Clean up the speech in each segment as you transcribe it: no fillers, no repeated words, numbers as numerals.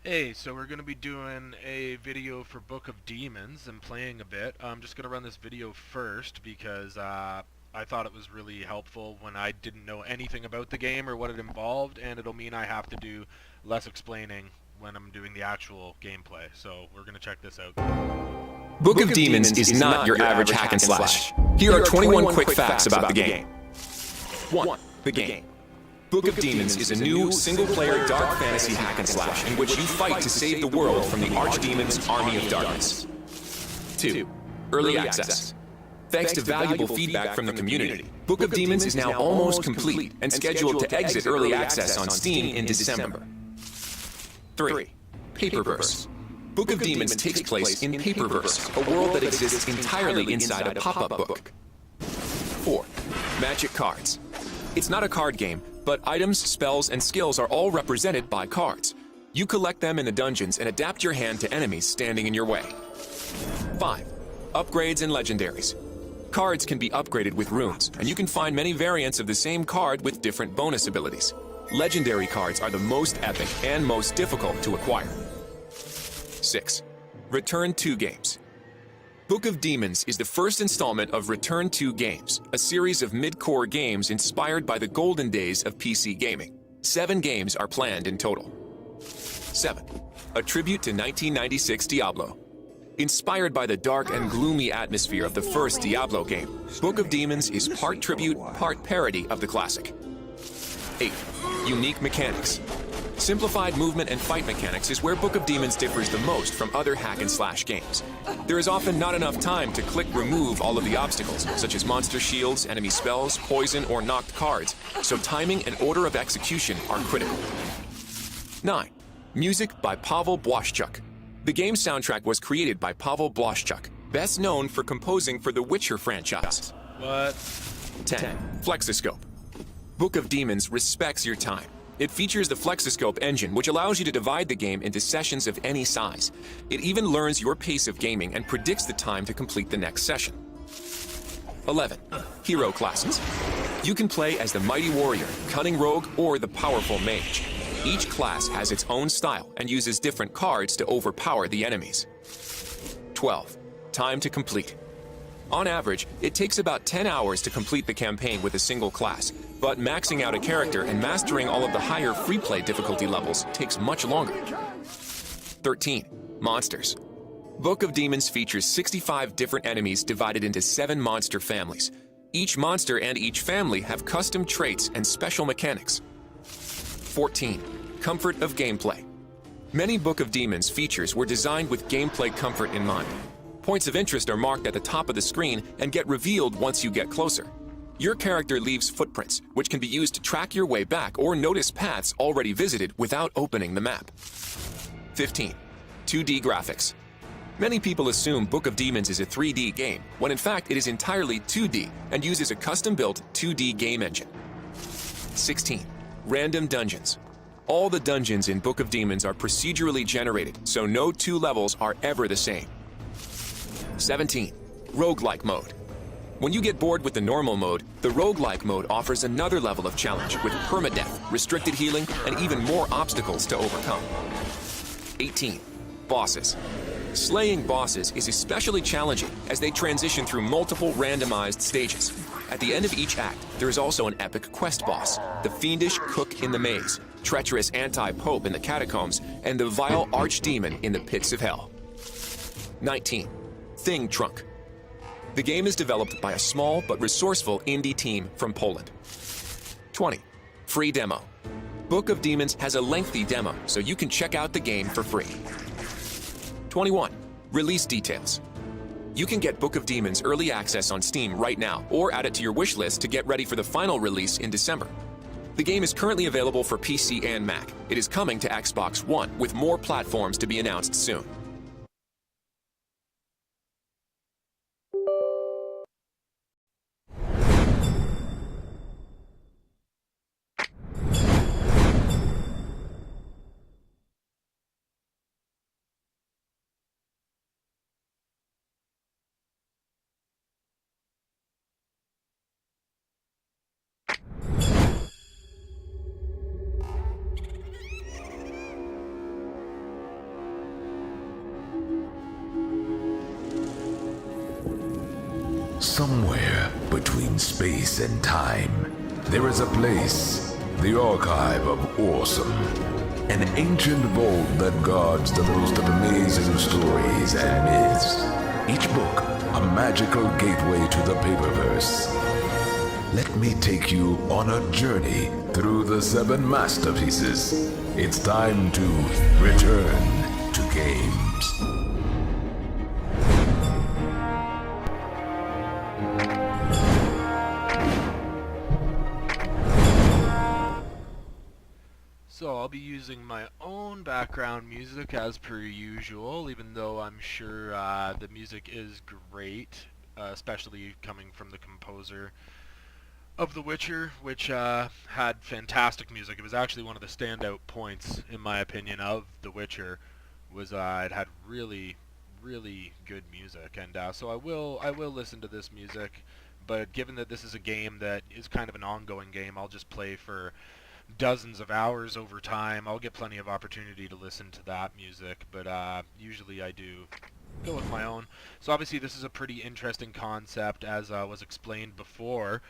Hey, so we're going to be doing a video for Book of Demons and playing a bit. I'm just going to run this video first because I thought it was really helpful when I didn't know anything about the game or what it involved, and it'll mean I have to do less explaining when I'm doing the actual gameplay. So we're going to check this out. Book of Demons is not your average hack and slash. Here are 21 quick facts about the game. 1. The game. Book of Demons is a new, single-player dark fantasy hack and slash in which you fight to save the world from the Archdemon's Army of Darkness. 2. Early access. Thanks to valuable feedback from the community, Book of Demons is now almost complete and scheduled to exit early access on Steam in December. 3. Paperverse. Book of Demons takes place in Paperverse, a world that exists entirely inside a pop-up book. 4. Magic cards. It's not a card game, but items, spells, and skills are all represented by cards. You collect them in the dungeons and adapt your hand to enemies standing in your way. 5. Upgrades and legendaries. Cards can be upgraded with runes, and you can find many variants of the same card with different bonus abilities. Legendary cards are the most epic and most difficult to acquire. 6. Return 2 games. Book of Demons is the first installment of Return 2 Games, a series of mid-core games inspired by the golden days of PC gaming. 7 games are planned in total. 7. A tribute to 1996 Diablo. Inspired by the dark and gloomy atmosphere of the first Diablo game, Book of Demons is part tribute, part parody of the classic. 8. Unique mechanics. Simplified movement and fight mechanics is where Book of Demons differs the most from other hack-and-slash games. There is often not enough time to remove all of the obstacles, such as monster shields, enemy spells, poison, or knocked cards, so timing and order of execution are critical. 9. Music by Pavel Błaszczuk. The game's soundtrack was created by Pavel Błaszczuk, best known for composing for the Witcher franchise. What? 10. Flexoscope. Book of Demons respects your time. It features the Flexoscope engine, which allows you to divide the game into sessions of any size. It even learns your pace of gaming and predicts the time to complete the next session. 11. Hero classes. You can play as the Mighty Warrior, Cunning Rogue, or the Powerful Mage. Each class has its own style and uses different cards to overpower the enemies. 12. Time to complete. On average, it takes about 10 hours to complete the campaign with a single class, but maxing out a character and mastering all of the higher free play difficulty levels takes much longer. 13. Monsters. Book of Demons features 65 different enemies divided into 7 monster families. Each monster and each family have custom traits and special mechanics. 14. Comfort of gameplay. Many Book of Demons features were designed with gameplay comfort in mind. Points of interest are marked at the top of the screen and get revealed once you get closer. Your character leaves footprints, which can be used to track your way back or notice paths already visited without opening the map. 15. 2D graphics. Many people assume Book of Demons is a 3D game, when in fact it is entirely 2D and uses a custom-built 2D game engine. 16. Random dungeons. All the dungeons in Book of Demons are procedurally generated, so no 2 levels are ever the same. 17. Roguelike mode. When you get bored with the normal mode, the roguelike mode offers another level of challenge with permadeath, restricted healing, and even more obstacles to overcome. 18. Bosses. Slaying bosses is especially challenging as they transition through multiple randomized stages. At the end of each act, there is also an epic quest boss, the fiendish cook in the maze, treacherous anti-pope in the catacombs, and the vile archdemon in the pits of hell. 19. Thing Trunk. The game is developed by a small but resourceful indie team from Poland. 20. Free demo. Book of Demons has a lengthy demo, so you can check out the game for free. 21. Release details. You can get Book of Demons early access on Steam right now, or add it to your wish list to get ready for the final release in December. The game is currently available for PC and Mac. It is coming to Xbox One, with more platforms to be announced soon. Somewhere between space and time, there is a place, the Archive of Awesome. An ancient vault that guards the most amazing stories and myths. Each book, a magical gateway to the Paperverse. Let me take you on a journey through the 7 masterpieces. It's time to return to games. So I'll be using my own background music as per usual, even though I'm sure the music is great, especially coming from the composer of The Witcher, which had fantastic music. It was actually one of the standout points, in my opinion, of The Witcher, was it had really, really good music. And so I will listen to this music, but given that this is a game that is kind of an ongoing game, I'll just play for dozens of hours over time. I'll get plenty of opportunity to listen to that music, but usually I do go with my own. So obviously this is a pretty interesting concept, as was explained before.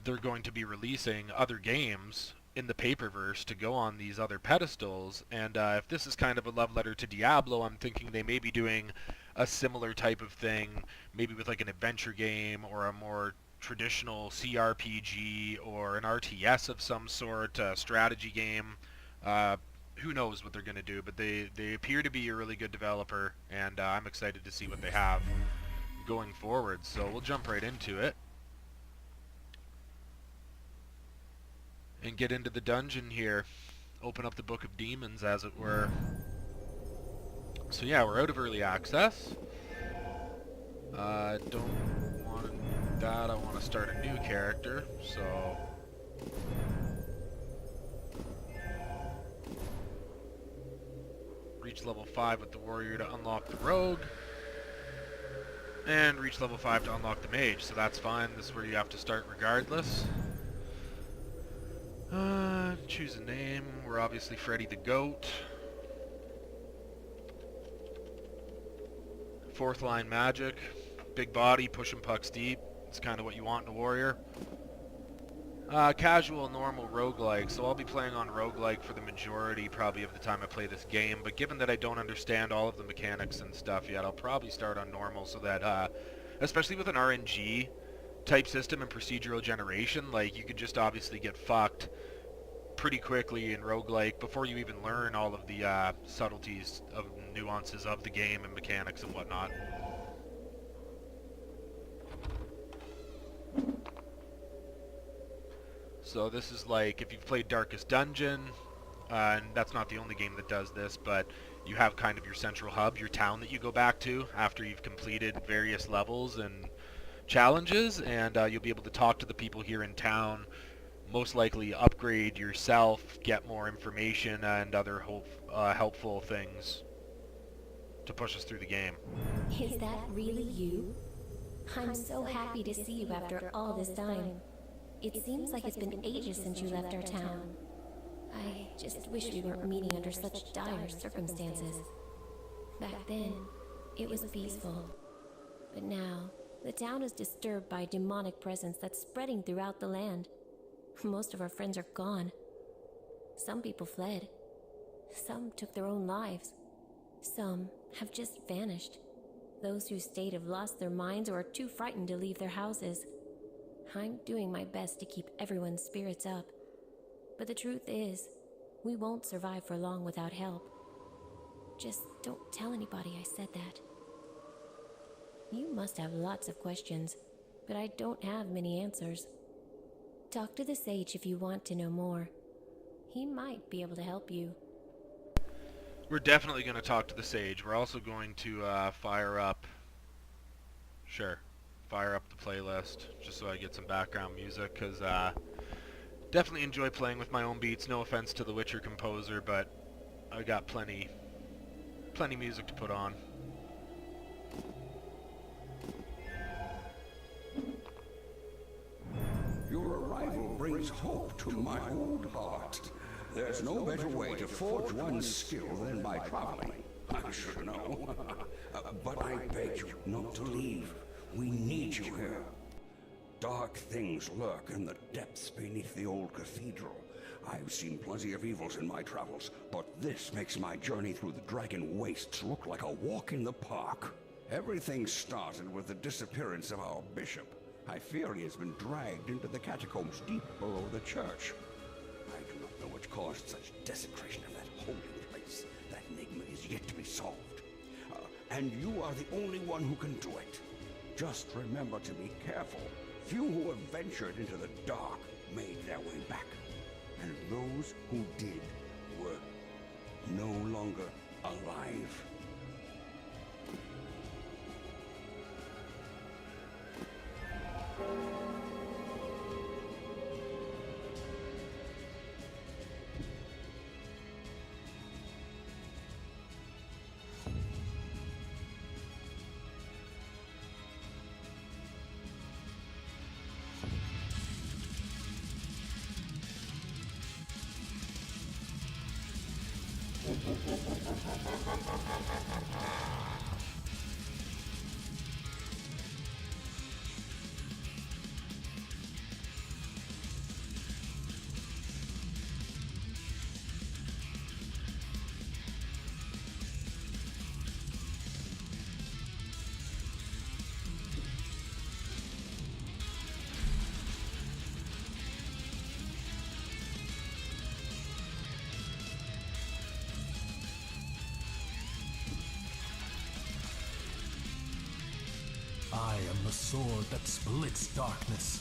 They're going to be releasing other games in the Paperverse to go on these other pedestals, and if this is kind of a love letter to Diablo, I'm thinking they may be doing a similar type of thing, maybe with like an adventure game or a more traditional CRPG or an RTS of some sort, a strategy game. Who knows what they're going to do, but they appear to be a really good developer, and I'm excited to see what they have going forward. So we'll jump right into it and get into the dungeon here. Open up the Book of Demons, as it were. So yeah, we're out of early access. Don't want to do that. I want to start a new character, so reach level 5 with the warrior to unlock the rogue, and reach level 5 to unlock the mage, so that's fine. This is where you have to start regardless. Choose a name. We're obviously Freddy the Goat. 4th line magic. Big body, pushing pucks deep. It's kind of what you want in a warrior. Casual, normal, roguelike. So I'll be playing on roguelike for the majority probably of the time I play this game. But given that I don't understand all of the mechanics and stuff yet, I'll probably start on normal so that, especially with an RNG type system and procedural generation, like, you could just obviously get fucked pretty quickly in roguelike before you even learn all of the subtleties of nuances of the game and mechanics and whatnot. So this is like, if you've played Darkest Dungeon, and that's not the only game that does this, but you have kind of your central hub, your town that you go back to after you've completed various levels and challenges, and you'll be able to talk to the people here in town, most likely upgrade yourself, get more information and other helpful things to push us through the game. Is that really you? I'm so happy to see you after all this time. It seems like it's been ages since you left our town. I just wish we weren't meeting under such dire circumstances. Back then, it was peaceful. But now, the town is disturbed by a demonic presence that's spreading throughout the land. Most of our friends are gone. Some people fled. Some took their own lives. Some have just vanished. Those who stayed have lost their minds or are too frightened to leave their houses. I'm doing my best to keep everyone's spirits up. But the truth is, we won't survive for long without help. Just don't tell anybody I said that. You must have lots of questions, but I don't have many answers. Talk to the sage if you want to know more. He might be able to help you. We're definitely going to talk to the sage. We're also going to fire up the playlist just so I get some background music, because definitely enjoy playing with my own beats. No offense to the Witcher composer, but I got plenty music to put on. Your arrival brings hope to my old heart. There's no better way to forge one's skill than by traveling. I should know. But I beg you not to leave. We need you here. Dark things lurk in the depths beneath the old cathedral. I've seen plenty of evils in my travels, but this makes my journey through the Dragon Wastes look like a walk in the park. Everything started with the disappearance of our bishop. I fear he has been dragged into the catacombs deep below the church. I do not know what caused such desecration of that holy place. That enigma is yet to be solved. And you are the only one who can do it. Just remember to be careful. Few who have ventured into the dark made their way back. And those who did were no longer alive. I am the sword that splits darkness.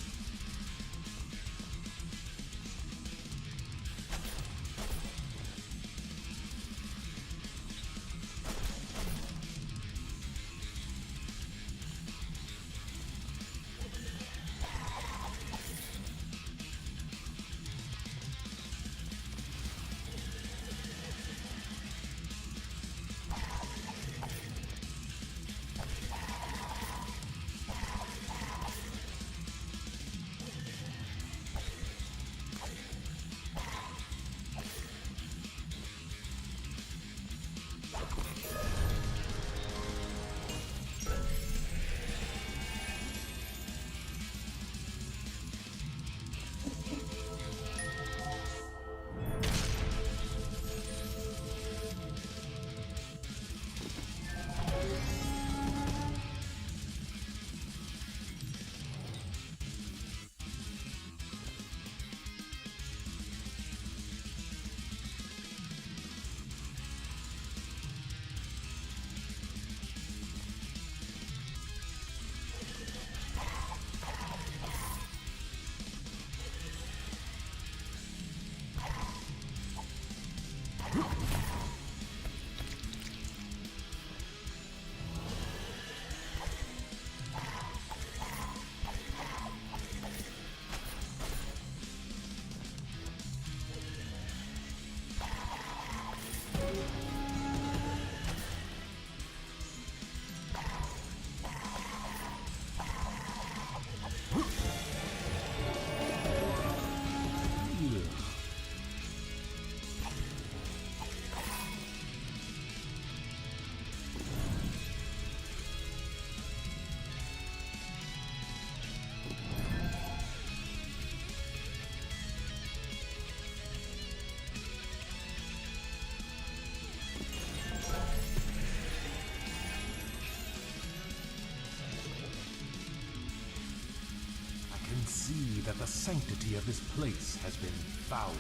See that the sanctity of this place has been fouled.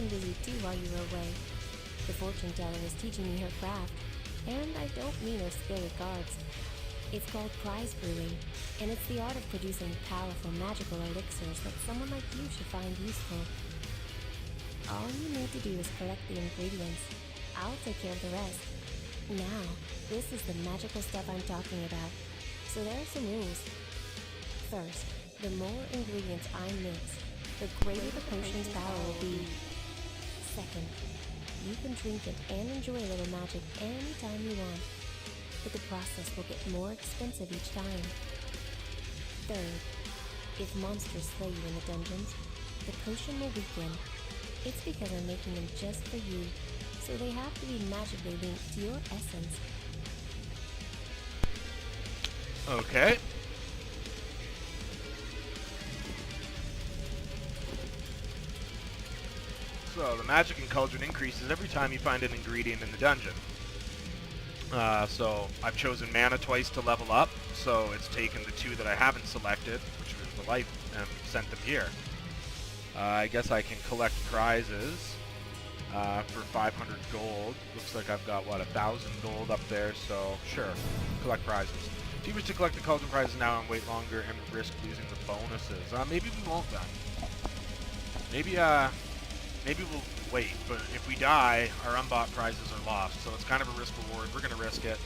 been busy too while you were away. The fortune teller is teaching me her craft, and I don't mean her skill with cards. It's called prize brewing, and it's the art of producing powerful magical elixirs that someone like you should find useful. All you need to do is collect the ingredients. I'll take care of the rest. Now, this is the magical stuff I'm talking about, so there are some rules. First, the more ingredients I mix, the greater the potion's power will be. Second, you can drink it and enjoy a little magic anytime you want, but the process will get more expensive each time. Third, if monsters slay you in the dungeons, the potion will weaken. It's because I'm making them just for you, so they have to be magically linked to your essence. Okay. So the magic in Cauldron increases every time you find an ingredient in the dungeon. So I've chosen mana twice to level up, so it's taken the 2 that I haven't selected, which was the life, and sent them here. I guess I can collect prizes for 500 gold. Looks like I've got, what, 1,000 gold up there, so sure, collect prizes. If you wish to collect the Cauldron prizes now and wait longer and risk losing the bonuses, maybe we won't then. Maybe we'll wait, but if we die, our unbought prizes are lost, so it's kind of a risk reward. We're gonna risk it.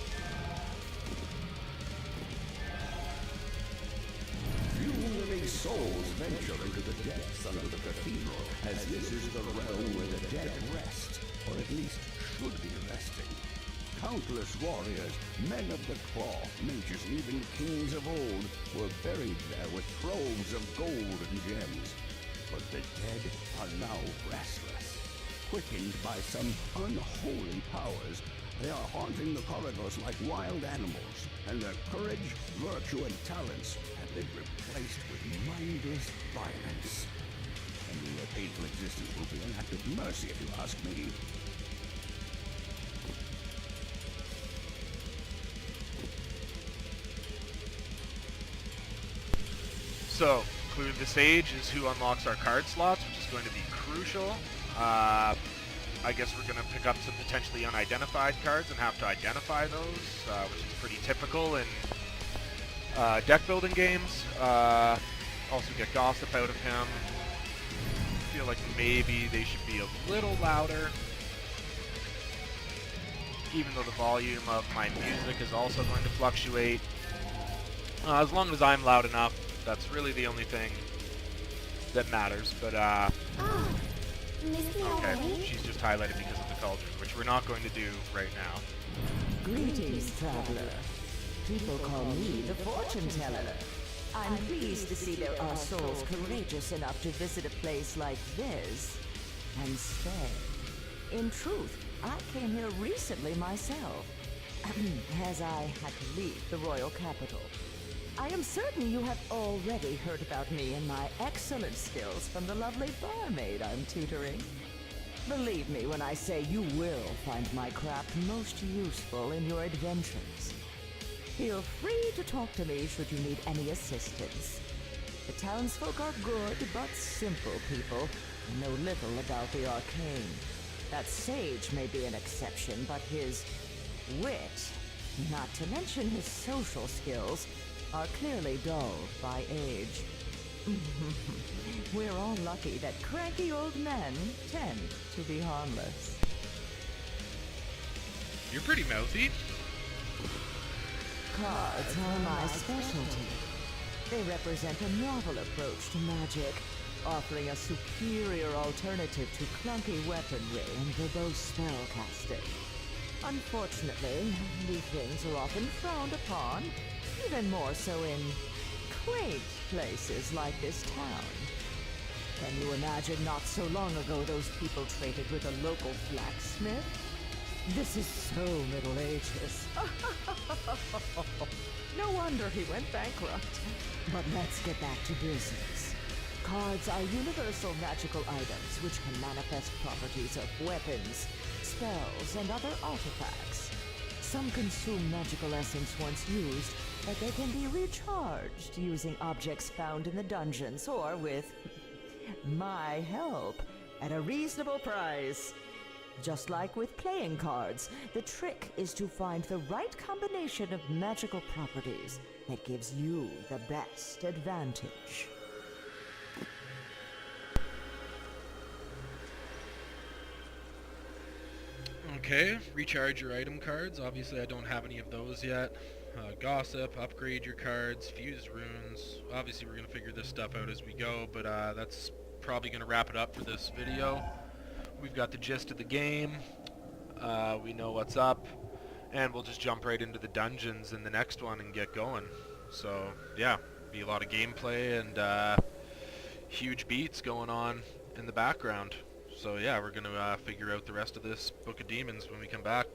Few living souls venture into the depths under the cathedral, as this is the realm where the dead rest, or at least should be resting. Countless warriors, men of the cloth, mages, and even kings of old were buried there with troves of gold and gems. But the dead are now restless. Quickened by some unholy powers, they are haunting the corridors like wild animals, and their courage, virtue, and talents have been replaced with mindless violence. Ending their painful existence will be an act of mercy, if you ask me. So, Clue of the Sage is who unlocks our card slots, which is going to be crucial. I guess we're going to pick up some potentially unidentified cards and have to identify those, which is pretty typical in deck building games. Also get gossip out of him. I feel like maybe they should be a little louder. Even though the volume of my music is also going to fluctuate. As long as I'm loud enough, that's really the only thing that matters. But, okay, she's just highlighted because of the Cauldron, which we're not going to do right now. Greetings, traveler. People call me the fortune teller. I'm pleased to see there are souls courageous enough to visit a place like this and stay. In truth, I came here recently myself, as I had to leave the royal capital. I am certain you have already heard about me and my excellent skills from the lovely barmaid I'm tutoring. Believe me when I say you will find my craft most useful in your adventures. Feel free to talk to me should you need any assistance. The townsfolk are good but simple people and know little about the arcane. That sage may be an exception, but his wit, not to mention his social skills, are clearly dulled by age. We're all lucky that cranky old men tend to be harmless. You're pretty mouthy. Cards are my specialty. They represent a novel approach to magic, offering a superior alternative to clunky weaponry and verbose spellcasting. Unfortunately, these things are often frowned upon, even more so in quaint places like this town. Can you imagine not so long ago those people traded with a local blacksmith? This is so Middle Ages. No wonder he went bankrupt. But let's get back to business. Cards are universal magical items which can manifest properties of weapons, spells, and other artifacts. Some consume magical essence once used, but they can be recharged using objects found in the dungeons or with my help, at a reasonable price. Just like with playing cards, the trick is to find the right combination of magical properties that gives you the best advantage. Okay, recharge your item cards. Obviously I don't have any of those yet. Gossip, upgrade your cards, fuse runes. Obviously we're going to figure this stuff out as we go, but that's probably going to wrap it up for this video. We've got the gist of the game, we know what's up, and we'll just jump right into the dungeons in the next one and get going. So yeah, be a lot of gameplay and huge beats going on in the background. So yeah, we're going to figure out the rest of this Book of Demons when we come back.